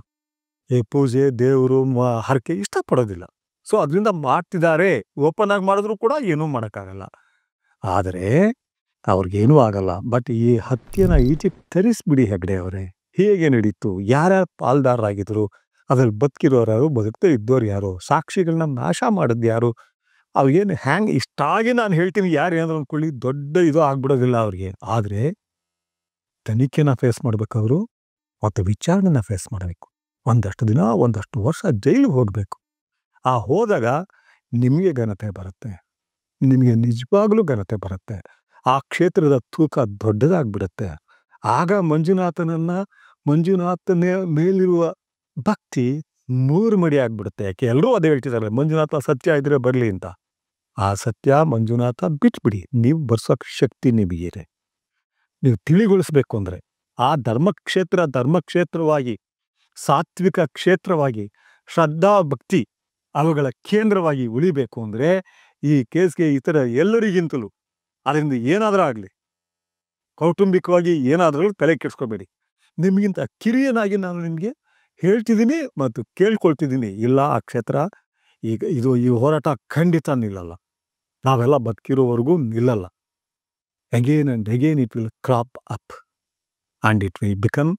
ಈ ಪೂಜೆ ದೇವರು ಹರಕೆ ಇಷ್ಟಪಡೋದಿಲ್ಲ. ಸೊ ಅದರಿಂದ ಮಾಡ್ತಿದ್ದಾರೆ. ಓಪನ್ ಆಗಿ ಮಾಡಿದ್ರು ಕೂಡ ಏನೂ ಮಾಡೋಕ್ಕಾಗಲ್ಲ. ಆದರೆ ಅವ್ರಿಗೇನೂ ಆಗಲ್ಲ. ಬಟ್ ಈ ಹತ್ಯೆನ ಈಚೆಗೆ ತರಿಸ್ಬಿಡಿ ಹೆಗ್ಡೆ ಅವರೇ. ಹೇಗೆ ನಡೀತು, ಯಾರ್ಯಾರು ಪಾಲ್ದಾರರಾಗಿದ್ರು, ಅದ್ರಲ್ಲಿ ಬದುಕಿರೋರು ಯಾರು, ಬದುಕ್ತಾ ಇದ್ದವ್ರು ಯಾರು, ಸಾಕ್ಷಿಗಳನ್ನ ನಾಶ ಮಾಡಿದ್ದು ಯಾರು, ಅವ್ರಿಗೇನು ಹ್ಯಾಂಗ್ ಇಷ್ಟಾಗಿ ನಾನು ಹೇಳ್ತೀನಿ ಯಾರು ಏನಾದ್ರು ಅಂದ್ಕೊಳ್ಳಿ, ದೊಡ್ಡ ಇದು ಆಗ್ಬಿಡೋದಿಲ್ಲ ಅವ್ರಿಗೆ. ಆದರೆ ತನಿಖೆನ ಫೇಸ್ ಮಾಡ್ಬೇಕವರು, ಮತ್ತು ವಿಚಾರಣೆನ ಫೇಸ್ ಮಾಡಬೇಕು. ಒಂದಷ್ಟು ದಿನ ಒಂದಷ್ಟು ವರ್ಷ ಜೈಲಿಗೆ ಹೋಗಬೇಕು. ಆ ಹೋದಾಗ ನಿಮಗೆ ಘನತೆ ಬರುತ್ತೆ, ನಿಮಗೆ ನಿಜವಾಗ್ಲೂ ಘನತೆ ಬರುತ್ತೆ. ಆ ಕ್ಷೇತ್ರದ ತೂಕ ದೊಡ್ಡದಾಗ್ಬಿಡುತ್ತೆ. ಆಗ ಮಂಜುನಾಥನೇ ಮೇಲಿರುವ ಭಕ್ತಿ 3 ಮಡಿ ಆಗ್ಬಿಡುತ್ತೆ. ಯಾಕೆ ಎಲ್ಲರೂ ಅದೇ ಹೇಳ್ತಿದ್ದಾರೆ, ಮಂಜುನಾಥ ಸತ್ಯ ಇದ್ರೆ ಬರಲಿ ಅಂತ. ಆ ಸತ್ಯ ಮಂಜುನಾಥ ಬಿಟ್ಬಿಡಿ, ನೀವು ಬರ್ಸೋಕೆ ಶಕ್ತಿ ನಿಮಗಿದೆ. ನೀವು ತಿಳಿಗೊಳಿಸ್ಬೇಕು ಅಂದರೆ ಆ ಧರ್ಮಕ್ಷೇತ್ರವಾಗಿ, ಸಾತ್ವಿಕ ಕ್ಷೇತ್ರವಾಗಿ, ಶ್ರದ್ಧಾ ಭಕ್ತಿ ಅವುಗಳ ಕೇಂದ್ರವಾಗಿ ಉಳಿಬೇಕು ಅಂದರೆ ಈ ಕೇಸ್ಗೆ ಇತರ ಎಲ್ಲರಿಗಿಂತಲೂ ಅದರಿಂದ ಏನಾದರೂ ಆಗಲಿ, ಕೌಟುಂಬಿಕವಾಗಿ ಏನಾದರೂ ತಲೆ ಕೆಡಿಸ್ಕೋಬೇಡಿ. ನಿಮಗಿಂತ ಕಿರಿಯನಾಗಿ ನಾನು ನಿಮಗೆ ಹೇಳ್ತಿದ್ದೀನಿ ಮತ್ತು ಕೇಳ್ಕೊಳ್ತಿದ್ದೀನಿ. ಇಲ್ಲ, ಆ ಕ್ಷೇತ್ರ ಈಗ ಈ ಹೋರಾಟ ಖಂಡಿತ ನಿಲ್ಲಲ್ಲ. ನಾವೆಲ್ಲ ಬದುಕಿರೋವರೆಗೂ ನಿಲ್ಲಲ್ಲ. Again and again it will crop up and it will become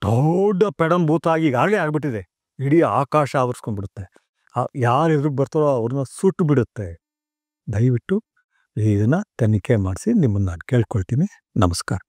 ದೊಡ್ಡ ಪೆಡಂಭೂತ ಈಗಾಗಲೇ ಆಗ್ಬಿಟ್ಟಿದೆ. ಇಡೀ ಆಕಾಶ ಆವರಿಸ್ಕೊಂಡ್ಬಿಡುತ್ತೆ. ಯಾರು ಎದುರು ಬರ್ತಾರೋ ಅವ್ರನ್ನ ಸುಟ್ಟು ಬಿಡುತ್ತೆ. ದಯವಿಟ್ಟು ಇದನ್ನು ತನಿಖೆ ಮಾಡಿಸಿ ನಿಮ್ಮನ್ನು ನಾನು ಕೇಳ್ಕೊಳ್ತೀನಿ. ನಮಸ್ಕಾರ.